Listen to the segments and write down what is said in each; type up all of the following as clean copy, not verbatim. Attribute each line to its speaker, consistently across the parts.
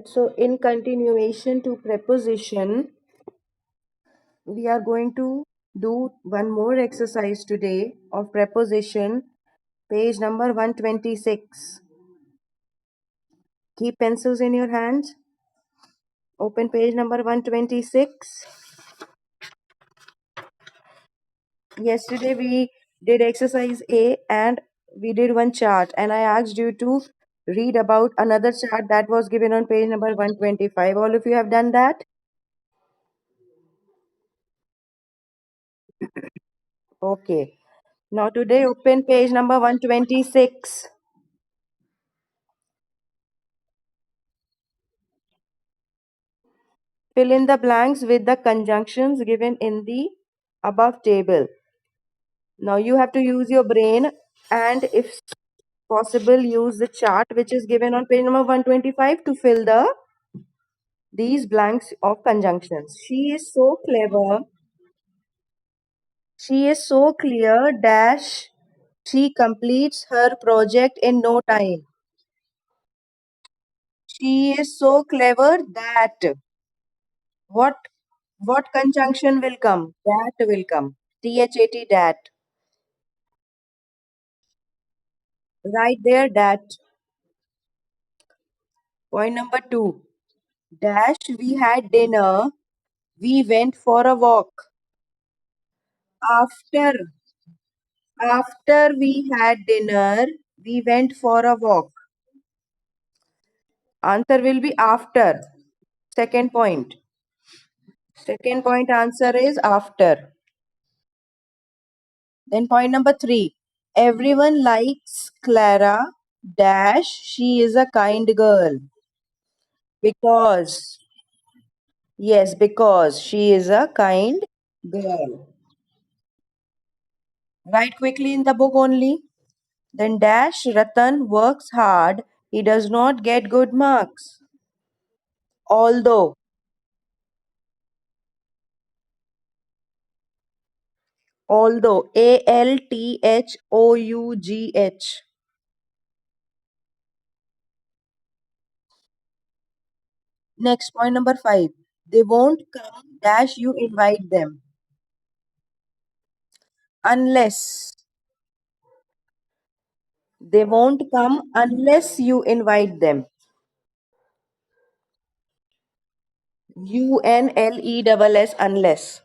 Speaker 1: So in continuation to preposition, we are going to do one more exercise today of preposition, page number 126. Keep pencils in your hands. Open page number 126. Yesterday we did exercise A and we did one chart, and I asked you to read about another chart that was given on page number 125. All of you have done that? Okay. Now today open page number 126. Fill in the blanks with the conjunctions given in the above table. Now you have to use your brain, and if possible use the chart which is given on page number 125 to fill these blanks of conjunctions. She is so clever. She is so clear dash she completes her project in no time. She is so clever that what what conjunction will come? That will come. THAT that. Right there that. Point number 2. Dash we had dinner. We went for a walk. After after we had dinner, we went for a walk. Answer will be after. Second point. Second point answer is after. Then point number 3. Everyone likes Clara dash she is a kind girl. Because yes, because she is a kind girl. Write quickly in the book only. Then dash Ratan works hard. He does not get good marks. Although ALTHOUGH. Next point number 5. They won't come dash you invite them. Unless they won't come unless you invite them. UNLESS unless.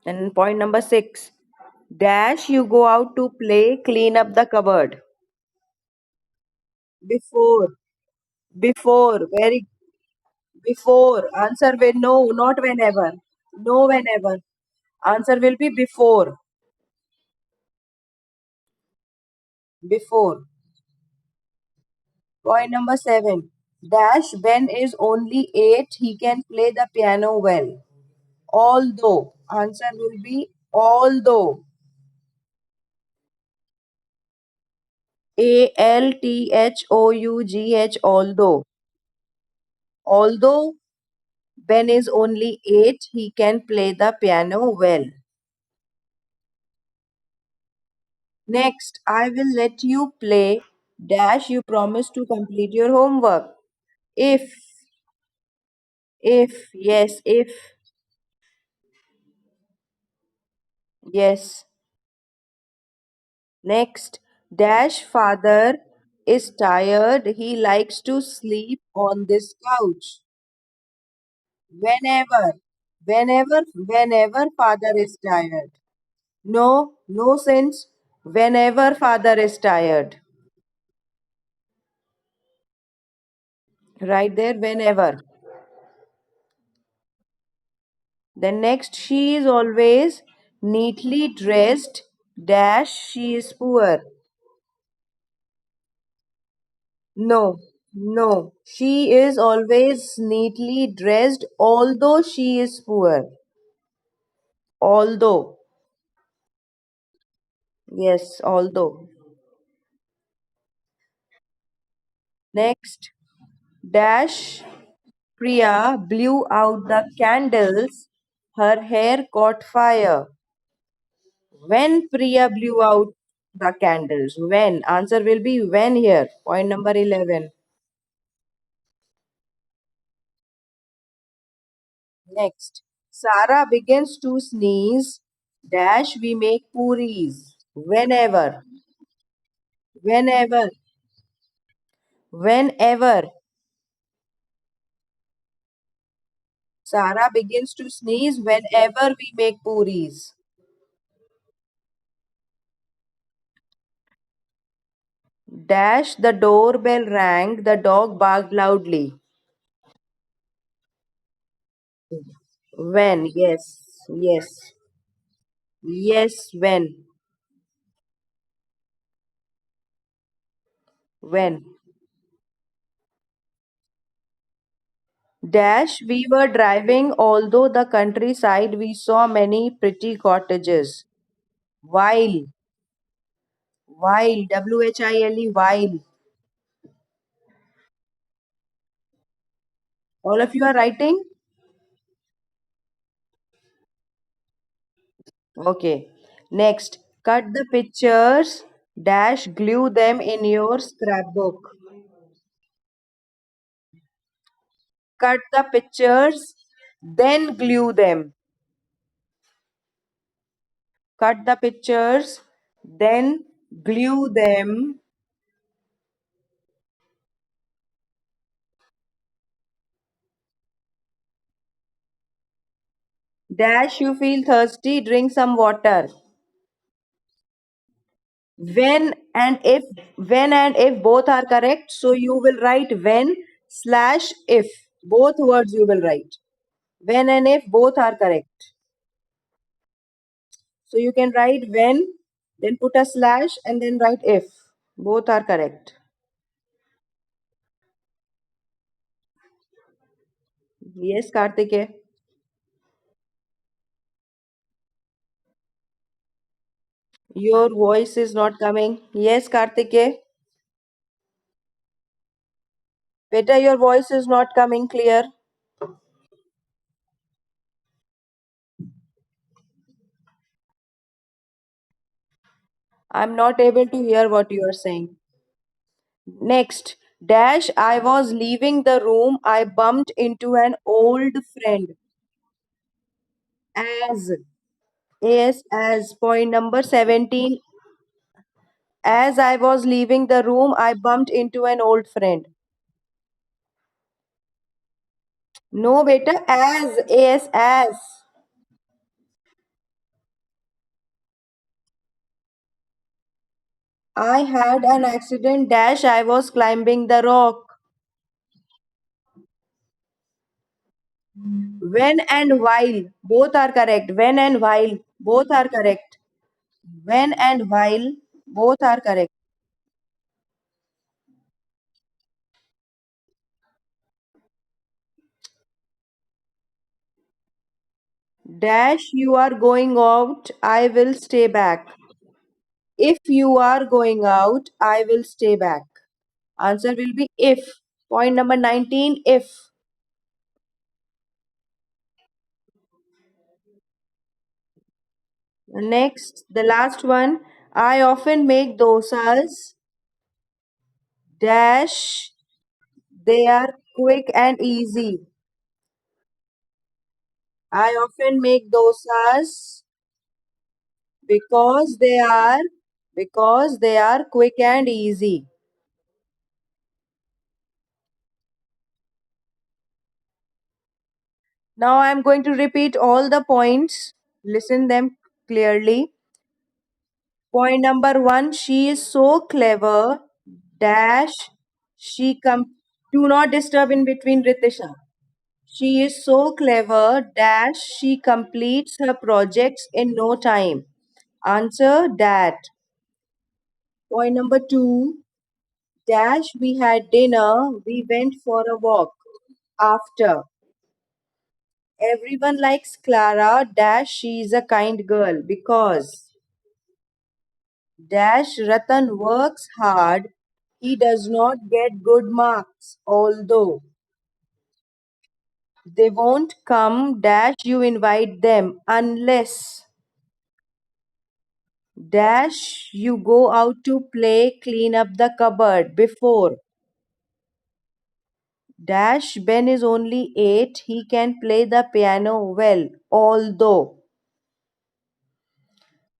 Speaker 1: And point number 6. Dash you go out to play, clean up the cupboard. Before. Very before. Answer will no, not whenever. No, whenever. Answer will be before. Before. Point number 7. Dash Ben is only 8. He can play the piano well. Although. Answer will be although. ALTHOUGH. Although. Although Ben is only 8, he can play the piano well. Next, I will let you play dash you promise to complete your homework. If, yes. Next, dash father is tired. He likes to sleep on this couch. Whenever, whenever father is tired. No, no sense. Whenever father is tired. Right there, whenever. Then next, she is always neatly dressed. Dash, she is poor. No, no. She is always neatly dressed, although she is poor. Although. Yes, although. Next, dash Priya blew out the candles. Her hair caught fire. When Priya blew out the candles. When? Answer will be when here. Point number 11. Next. Sarah begins to sneeze. Dash we make puris. Whenever. Whenever. Whenever. Sarah begins to sneeze whenever we make puris. Dash the doorbell rang. The dog barked loudly. When? Yes. Yes. Yes. When? When? Dash we were driving, although the countryside we saw many pretty cottages. While, while, all of you are writing? Okay. Next, cut the pictures, dash glue them in your scrapbook. Cut the pictures, then glue them. Cut the pictures, then glue them. Dash you feel thirsty, drink some water. When and if, when and if both are correct, so you will write when slash if. Both words you will write. When and if both are correct. So you can write when, then put a slash and then write if. Both are correct. Yes, Kartike. Your voice is not coming. Yes, Kartike. Beta, your voice is not coming clear. I'm not able to hear what you are saying. Next, dash, I was leaving the room. I bumped into an old friend. As. Yes, as point number 17. As I was leaving the room, I bumped into an old friend. No, beta, as. I had an accident, dash, I was climbing the rock. When and while, both are correct. When and while, both are correct. When and while, both are correct. Dash, you are going out, I will stay back. If you are going out, I will stay back. Answer will be if. Point number 19, if. Next, the last one. I often make dosas. Dash, they are quick and easy. I often make dosas because they are quick and easy. Now I am going to repeat all the points. Listen them clearly. Point number 1, she is so clever. Dash, she come. Do not disturb in between, Ritisha. She is so clever. Dash, she completes her projects in no time. Answer that. Point number 2, dash, we had dinner. We went for a walk. After. Everyone likes Clara. Dash, she is a kind girl because. Dash, Ratan works hard. He does not get good marks, although they won't come. Dash, you invite them unless. Dash, you go out to play, clean up the cupboard before. Dash, Ben is only 8, he can play the piano well, although.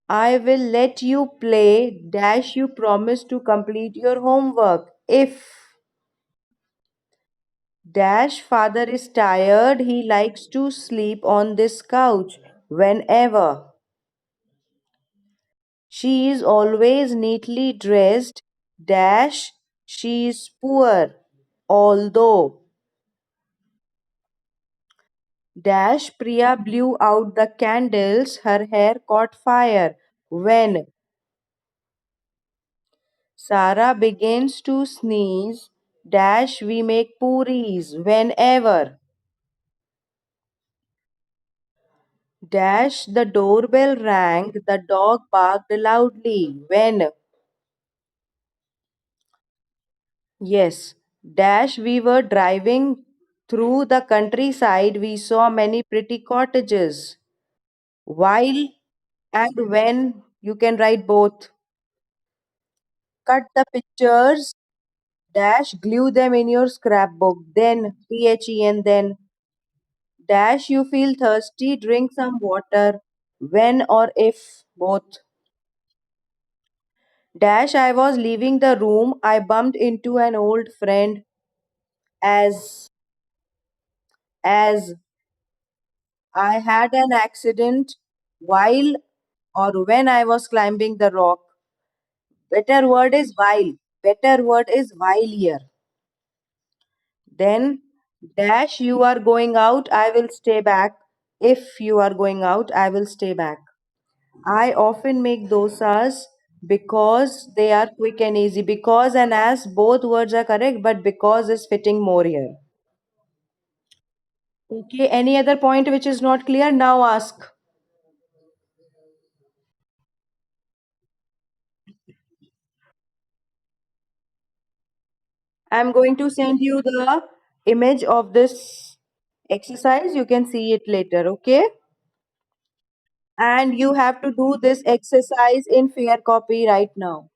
Speaker 1: I will let you play, dash, you promise to complete your homework. If. Dash, father is tired, he likes to sleep on this couch whenever. She is always neatly dressed, dash, she is poor, although. Dash, Priya blew out the candles, her hair caught fire. When Sarah begins to sneeze, dash, we make puris. Whenever. Dash, the doorbell rang, the dog barked loudly. When. Yes, dash, we were driving through the countryside, we saw many pretty cottages. While and when, you can write both. Cut the pictures, dash, glue them in your scrapbook. Then, then, dash, you feel thirsty, drink some water. When or if, both. Dash, I was leaving the room, I bumped into an old friend as as I had an accident while or when I was climbing the rock. Better word is while. Better word is while here. Then, dash, you are going out, I will stay back. If you are going out, I will stay back. I often make dosas because they are quick and easy. Because and as both words are correct, but because is fitting more here. Okay, any other point which is not clear? Now ask. I'm going to send you the image of this exercise. You can see it later, okay? And you have to do this exercise in fair copy right now.